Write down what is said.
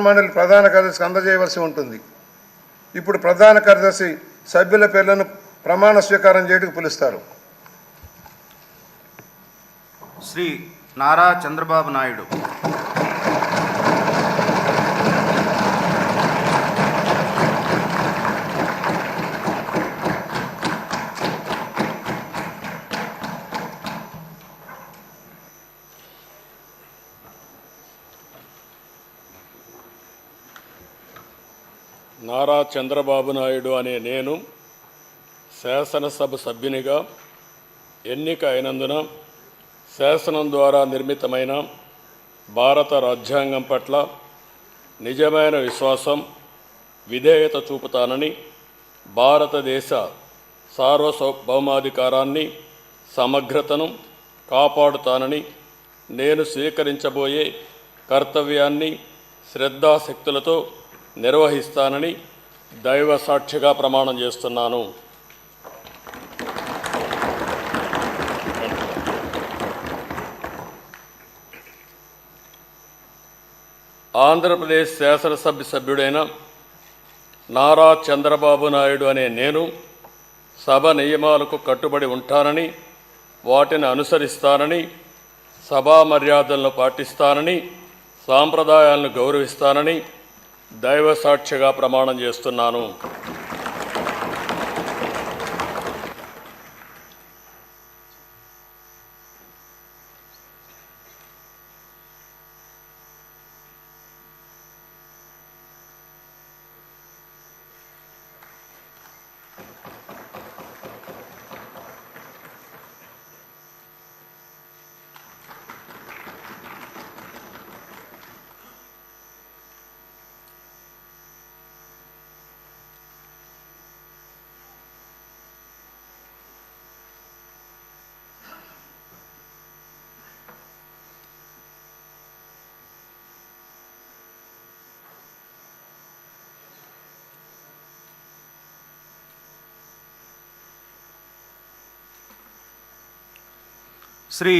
మండలి ప్రధాన కార్యదర్శికి అందజేయవలసి ఉంటుంది. ఇప్పుడు ప్రధాన కార్యదర్శి సభ్యుల పేర్లను ప్రమాణ స్వీకారం చేయడానికి పిలుస్తారు. శ్రీ నారా చంద్రబాబు నాయుడు. నారా చంద్రబాబు నాయుడు అనే నేను శాసనసభ సభ్యునిగా ఎన్నిక అయినందున శాసనం ద్వారా నిర్మితమైన భారత రాజ్యాంగం పట్ల నిజమైన విశ్వాసం, విధేయత చూపుతానని, భారతదేశ సార్వభౌమాధికారాన్ని, సమగ్రతను కాపాడుతానని, నేను స్వీకరించబోయే కర్తవ్యాన్ని శ్రద్ధాశక్తులతో నిర్వహిస్తానని దైవ సాక్షిగా ప్రమాణం చేస్తున్నాను. ఆంధ్రప్రదేశ్ శాసనసభ సభ్యుడైన నారా చంద్రబాబు నాయుడు అనే నేను సభ నియమాలకు కట్టుబడి ఉంటానని, వాటిని అనుసరిస్తానని, సభా మర్యాదలను పాటిస్తానని, సాంప్రదాయాలను గౌరవిస్తానని దైవ సాక్షిగా ప్రమాణం చేస్తున్నాను. శ్రీ